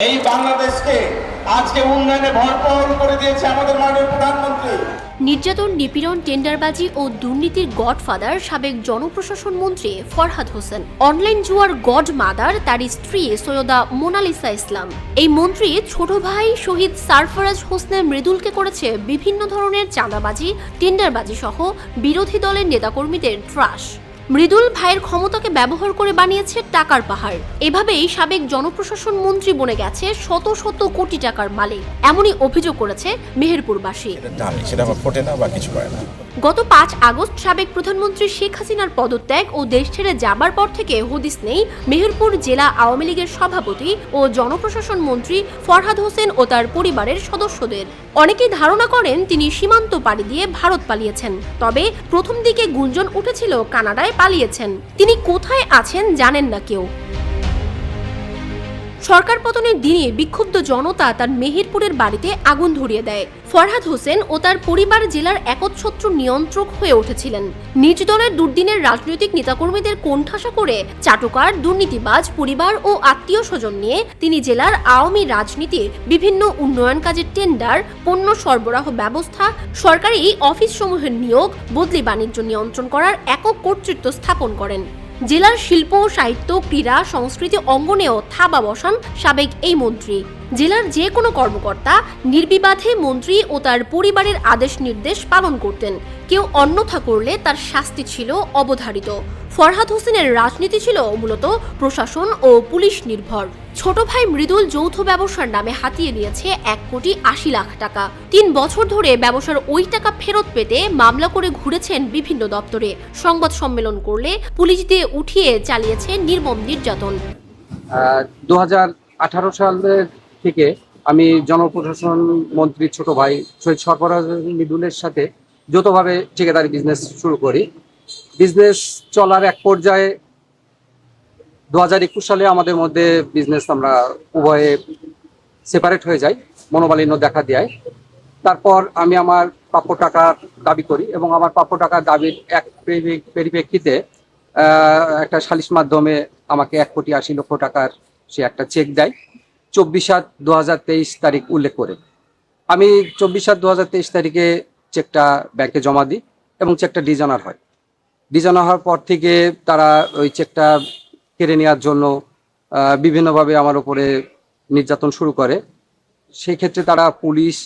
এই বাংলাদেশকে আজকে উন্নয়নে ভরপুর করে দিয়েছে আমাদের মাননীয় প্রধানমন্ত্রী। নির্যাতন, নিপীড়ন, টেন্ডারবাজি ও দুর্নীতির গডফাদার সাবেক জনপ্রশাসন মন্ত্রী ফরহাদ হোসেন, অনলাইন জুয়ার গড মাদার তার স্ত্রী সৈয়দা মোনালিসা ইসলাম। এই মন্ত্রী ছোট ভাই শহীদ সারফরাজ হোসনে মৃদুলকে করেছে বিভিন্ন ধরনের চাঁদাবাজি, টেন্ডারবাজি সহ বিরোধী দলের নেতাকর্মীদের ত্রাস। মৃদুল ভাইয়ের ক্ষমতাকে ব্যবহার করে বানিয়েছে টাকার পাহাড়। এভাবেই সাবেক জনপ্রশাসন মন্ত্রী বনে গেছে শত শত কোটি টাকার মালিক, এমনই অভিযোগ করেছে মেহেরপুরবাসী। গত 5 আগস্ট সাবেক প্রধানমন্ত্রী শেখ হাসিনার পদত্যাগ ও দেশ ছেড়ে যাবার পর থেকে হদিস নেই মেহেরপুর জেলা আওয়ামী লীগের সভাপতি ও জনপ্রশাসন মন্ত্রী ফরহাদ হোসেন ও তার পরিবারের সদস্যদের। অনেকেই ধারণা করেন তিনি সীমান্ত পাড়ি দিয়ে ভারত পালিয়েছেন, তবে প্রথম দিকে গুঞ্জন উঠেছিল কানাডায় পালিয়েছেন। তিনি কোথায় আছেন জানেন না কেউ। সরকার পতনের দিনে বিক্ষুব্ধ জনতা তার মেহেরপুরের বাড়িতে আগুন ধরিয়ে দেয়। ফরহাদ হোসেন ও তার পরিবার জেলার একচ্ছত্র নিয়ন্ত্রক হয়ে উঠেছিলেন। নিজ দলের দুর্দিনের রাজনৈতিক নেতাকর্মীদের কোণঠাসা করে চাটুকার, দুর্নীতিবাজ পরিবার ও আত্মীয় স্বজন নিয়ে তিনি জেলার আওয়ামী রাজনীতির বিভিন্ন উন্নয়ন কাজের টেন্ডার, পণ্য সরবরাহ ব্যবস্থা, সরকারি অফিসসমূহের নিয়োগ, বদলি বাণিজ্য নিয়ন্ত্রণ করার একক কর্তৃত্ব স্থাপন করেন। জেলার শিল্প, সাহিত্য, ক্রীড়া, সংস্কৃতি অঙ্গনেও থাবা বসান সাবেক এই মন্ত্রী। জেলার যে কোনো কর্মকর্তা নির্বিবাদে মন্ত্রী ও তার পরিবারের আদেশ নির্দেশ পালন করতেন। কেউ অন্যথা করলে তার শাস্তি ছিল অবধারিত। ফরহাদ হোসেনের রাজনীতি ছিল মূলত প্রশাসন ও পুলিশ নির্ভর। ছোট ভাই মৃদুল যৌথ ব্যবসার নামে হাতিয়ে নিয়েছে 1,80,00,000 টাকা। 3 বছর ধরে ব্যবসার ওই টাকা ফেরত পেতে মামলা করে ঘুরেছেন বিভিন্ন দপ্তরে। সংবাদ সম্মেলন করলে পুলিশ দিয়ে উঠিয়ে চালিয়েছে নির্মম নির্যাতন। 2018 সালের থেকে আমি জনপ্রশাসন মন্ত্রী ছোট ভাই শহীদ সারফরাজ মৃদুলের সাথে যৌথভাবে ঠিকাদারি বিজনেস শুরু করি। বিজনেস চলার এক পর্যায়ে 2021 সালে আমাদের মধ্যে বিজনেস আমরা উভয়ে সেপারেট হয়ে যাই, মনোমালিন্য দেখা দেয়। তারপর আমি আমার প্রাপ্য টাকা দাবি করি এবং আমার প্রাপ্য টাকার দাবির এক পরিপ্রেক্ষিতে একটা সালিশ মাধ্যমে আমাকে 1,80,00,000 টাকার সে একটা চেক দেয় 24/7/2023 তারিখ উল্লেখ করে। আমি 24/7/2023 তারিখে চেকটা ব্যাংকে জমা দিই এবং চেকটা ডিজনার হয়। ডিজনার হওয়ার পর থেকে তারা ওই চেকটা কেড়ে নেওয়ার জন্য বিভিন্নভাবে আমার উপরে নির্যাতন শুরু করে। সেই ক্ষেত্রে তারা পুলিশ,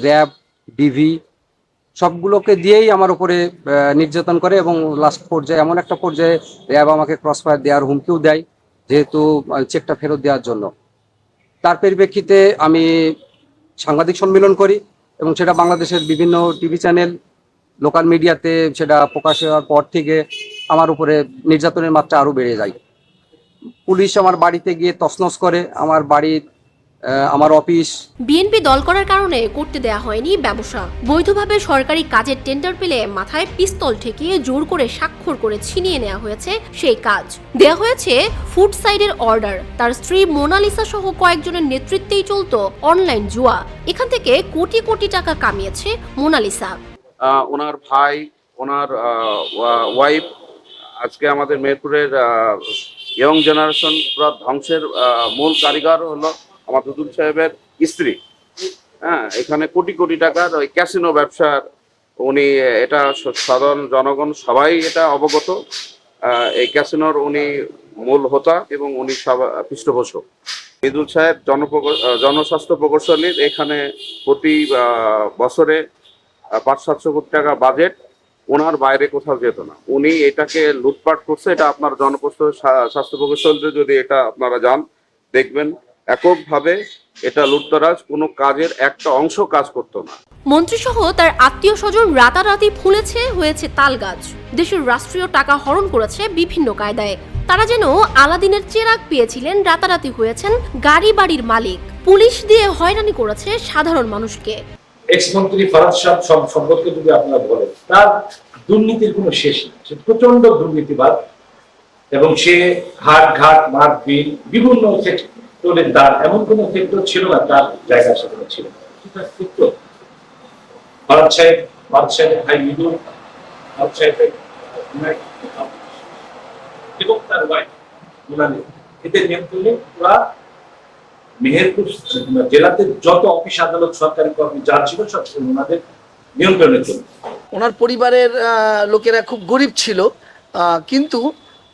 র্যাব, ডিভি সবগুলোকে দিয়েই আমার উপরে নির্যাতন করে এবং লাস্ট পর্যায়ে এমন একটা পর্যায়ে র্যাব আমাকে ক্রসফায়ার দেওয়ার হুমকিও দেয়, যেহেতু চেকটা ফেরত দেওয়ার জন্য। তার পরিপ্রেক্ষিতে আমি সাংবাদিক সম্মেলন করি এবং সেটা বাংলাদেশের বিভিন্ন টিভি চ্যানেল, লোকাল মিডিয়াতে সেটা প্রকাশ হওয়ার পর থেকে আমার উপরে নির্যাতনের মাত্রা আরও বেড়ে যায়। পুলিশ আমার বাড়িতে গিয়ে তছনছ করে আমার বাড়ির, আমার অফিস। বিএনপি দল করার কারণে করতে দেয়া হয়নি ব্যবসা। বৈধভাবে সরকারি কাজের টেন্ডার পেলে মাথায় পিস্তল ঠেকিয়ে জোর করে স্বাক্ষর করে ছিনিয়ে নেওয়া হয়েছে সেই কাজ। দেয়া হয়েছে ফুড সাইডের অর্ডার। তার স্ত্রী মোনালিসা সহ কয়েকজনের নেতৃত্বেই চলতো অনলাইন জুয়া। এখান থেকে কোটি কোটি টাকা কামিয়েছে মোনালিসা। ওনার ভাই, ওনার ওয়াইফ, আজকে আমাদের মেহেরপুরের ইয়ং জেনারেশন পুরো ধ্বংসের মূল কারিগর হলো আমার দুদুল সাহেবের স্ত্রী। হ্যাঁ, এখানে কোটি কোটি টাকার ওই ক্যাসিনো ব্যবসার উনি, এটা সাধারণ জনগণ সবাই এটা অবগত। এই ক্যাসিনোর উনি মূল হোতা এবং উনি পৃষ্ঠপোষক। মৃদুল সাহেব জনস্বাস্থ্য প্রকৌশলীর। এখানে প্রতি বছরে 500-700 কোটি টাকা বাজেট, ওনার বাইরে কোথাও যেত না। উনি এটাকে লুটপাট করছে। এটা আপনার স্বাস্থ্য প্রকৌশলীতে যদি এটা আপনারা যান দেখবেন, এককভাবে এটা লুটতরাজ, কোনো কাজের একটা অংশ কাজ করতো না। মন্ত্রীসহ তার আত্মীয় স্বজন রাতারাতি ফুলেছে, হয়েছে তালগাছ। দেশের রাষ্ট্রীয় টাকা হরণ করেছে বিভিন্ন কায়দায়। তারা যেন আলাদিনের চেরাগ পেয়েছিলেন, রাতারাতি হয়েছেন গাড়ি বাড়ির মালিক। পুলিশ দিয়ে হয়রানি করেছে সাধারণ মানুষকে। এক্স মন্ত্রী ফরহাদ সাহেব সম্পর্কে যদি আপনারা বলেন, তার দুর্নীতির কোনো শেষ নেই। সে প্রচন্ড দুর্নীতিবাদ এবং সে হাট ঘাট মাঠ বিল বিভিন্ন সেক্টরের দান, এমন কোনো সেক্টর ছিল না তার জায়গা সেখানে ছিল না। ফরহাদ সাহেবের ভাই মৃদুল, ফরহাদ সাহেবের এবং তার ওয়াইফ মোনালি, এদের নিয়ন্ত্রণে পুরা মেহেরপুর জেলাতে যত অফিস আদালত সরকারি কর্মী যা ছিল সব ওনাদের নিয়ন্ত্রণে ছিল। ওনার পরিবারের লোকেরা খুব গরিব ছিল, কিন্তু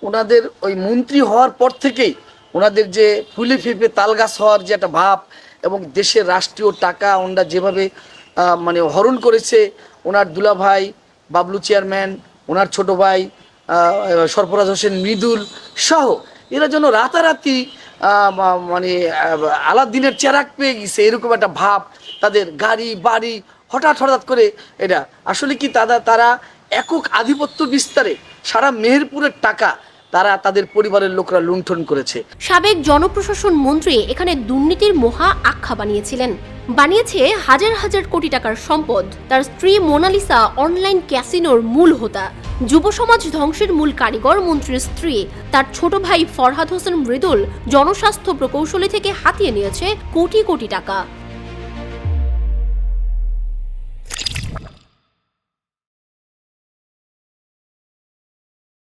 ওনাদের ওই মন্ত্রী হওয়ার পর থেকেই ওনাদের যে ফুলে ফেঁপে তালগাছ হওয়ার যে একটা ভাব এবং দেশের রাষ্ট্রীয় টাকা ওনারা যেভাবে মানে হরণ করেছে, ওনার দুলাভাই বাবলু চেয়ারম্যান, ওনার ছোট ভাই সরফরাজ হোসেন মৃদুল সহ এরা যেন রাতারাতি মানে আলাদিনের চেরাগ পেয়ে গেছে এরকম একটা ভাব, তাদের গাড়ি বাড়ি হঠাৎ হঠাৎ করে এটা আসলে কি তারা একক আধিপত্য বিস্তারে সারা মেহেরপুরের টাকা তারা তাদের পরিবারের লোকরা লুণ্ঠন করেছে। সাবেক জনপ্রশাসন মন্ত্রী এখানে দুর্নীতির মহা আখ্যা বানিয়েছে হাজার হাজার কোটি টাকার সম্পদ। তার স্ত্রী মোনালিসা অনলাইন ক্যাসিনোর মূল হোতা, যুব সমাজ ধ্বংসের মূল কারিগর মন্ত্রীর স্ত্রী। তার ছোট ভাই ফরহাদ হোসেন মৃদুল জনস্বাস্থ্য প্রকৌশলী থেকে হাতিয়ে নিয়েছে কোটি কোটি টাকা।